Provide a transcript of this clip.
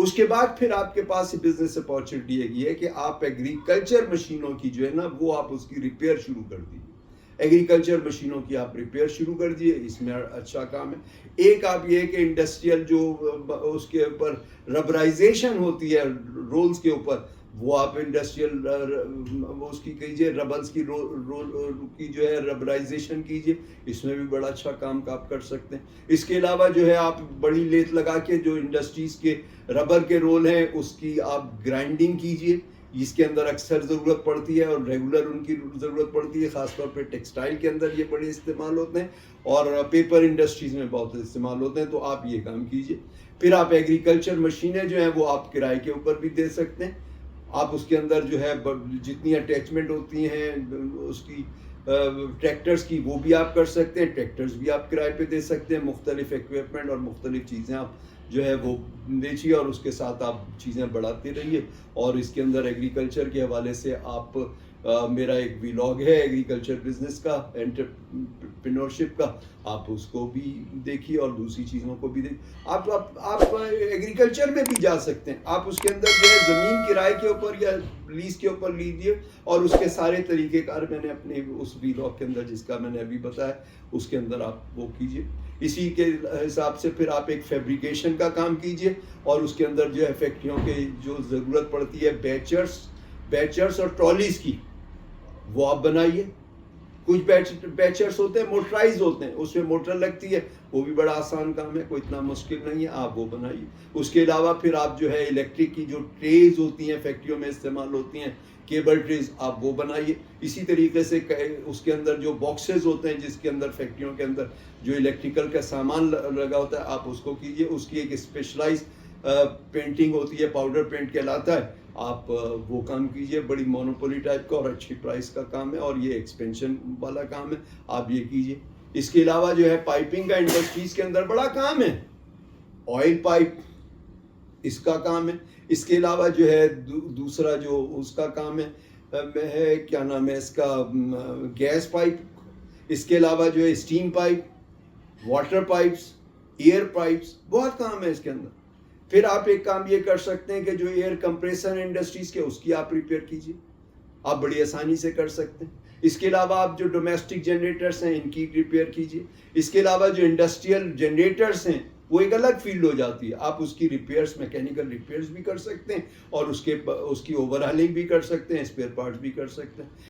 اس کے بعد پھر آپ کے پاس بزنس اپارچونیٹی یہ ہے کہ آپ ایگریکلچر مشینوں کی جو ہے نا وہ آپ اس کی ریپیئر شروع کر دیجیے. ایگریکلچر مشینوں کی آپ ریپیئر شروع کر دیے, اس میں اچھا کام ہے. ایک آپ یہ کہ انڈسٹریل جو اس کے اوپر ربرائزیشن ہوتی ہے رولز کے اوپر, وہ آپ انڈسٹریل اس کی کیجیے, ربلز کی رول کی جو ہے ربرائزیشن کیجیے, اس میں بھی بڑا اچھا کام آپ کر سکتے ہیں. اس کے علاوہ جو ہے آپ بڑی لیت لگا کے جو انڈسٹریز کے ربر کے رول ہیں اس کی آپ گرائنڈنگ کیجیے, جس کے اندر اکثر ضرورت پڑتی ہے اور ریگولر ان کی ضرورت پڑتی ہے, خاص طور پہ ٹیکسٹائل کے اندر یہ بڑے استعمال ہوتے ہیں اور پیپر انڈسٹریز میں بہت استعمال ہوتے ہیں. تو آپ یہ کام کیجیے. پھر آپ ایگریکلچر مشینیں جو ہیں وہ آپ کرائے کے اوپر بھی دے سکتے ہیں. آپ اس کے اندر جو ہے جتنی اٹیچمنٹ ہوتی ہیں اس کی ٹریکٹرز کی وہ بھی آپ کر سکتے ہیں, ٹریکٹرز بھی آپ کرائے پہ دے سکتے ہیں. مختلف ایکوپمنٹ اور مختلف چیزیں آپ جو ہے وہ بیچیے اور اس کے ساتھ آپ چیزیں بڑھاتے رہیے. اور اس کے اندر ایگریکلچر کے حوالے سے آپ میرا ایک ویلاگ ہے ایگریکلچر بزنس کا, انٹرپرینورشپ کا, آپ اس کو بھی دیکھیے اور دوسری چیزوں کو بھی دیکھیے. آپ ایگریکلچر میں بھی جا سکتے ہیں. آپ اس کے اندر جو ہے زمین کرائے کے اوپر یا لیز کے اوپر لیجیے اور اس کے سارے طریقہ کار میں نے اپنے اس ویلاگ کے اندر جس کا میں نے ابھی بتایا اس کے اندر آپ وہ کیجیے. اسی کے حساب سے پھر آپ ایک فیبریکیشن کا کام کیجیے اور اس کے اندر جو ہے فیکٹریوں کے جو ضرورت پڑتی ہے بیچرز اور ٹرالیز کی وہ آپ بنائیے. کچھ بیچرز ہوتے ہیں موٹرائز ہوتے ہیں, اس میں موٹر لگتی ہے, وہ بھی بڑا آسان کام ہے, کوئی اتنا مشکل نہیں ہے, آپ وہ بنائیے. اس کے علاوہ پھر آپ جو ہے الیکٹرک کی جو ٹریز ہوتی ہیں فیکٹریوں میں استعمال ہوتی ہیں, کیبل ٹریز, آپ وہ بنائیے. اسی طریقے سے اس کے اندر جو باکسز ہوتے ہیں جس کے اندر فیکٹریوں کے اندر جو الیکٹریکل کا سامان لگا ہوتا ہے آپ اس کو کیجیے. اس کی ایک اسپیشلائز پینٹنگ ہوتی ہے, پاؤڈر پینٹ کہلاتا ہے, آپ وہ کام کیجیے. بڑی مونوپولی ٹائپ کا اور اچھی پرائس کا کام ہے اور یہ ایکسپینشن والا کام ہے, آپ یہ کیجیے. اس کے علاوہ جو ہے پائپنگ کا انڈسٹریز کے اندر بڑا کام ہے, آئل پائپ اس کا کام ہے. اس کے علاوہ جو ہے دوسرا جو اس کا کام ہے کیا نام ہے اس کا, گیس پائپ. اس کے علاوہ جو ہے steam pipe, water pipes, air pipes, بہت کام ہے اس کے اندر. پھر آپ ایک کام یہ کر سکتے ہیں کہ جو ایئر کمپریسر انڈسٹریز کے اس کی آپ ریپیئر کیجیے, آپ بڑی آسانی سے کر سکتے ہیں. اس کے علاوہ آپ جو ڈومیسٹک جنریٹرز ہیں ان کی ریپیئر کیجیے. اس کے علاوہ جو انڈسٹریل جنریٹرز ہیں وہ ایک الگ فیلڈ ہو جاتی ہے, آپ اس کی ریپیئرز میکینیکل ریپیئرز بھی کر سکتے ہیں اور اس کی اوور ہالنگ بھی کر سکتے ہیں, اسپیئر پارٹس بھی کر سکتے ہیں.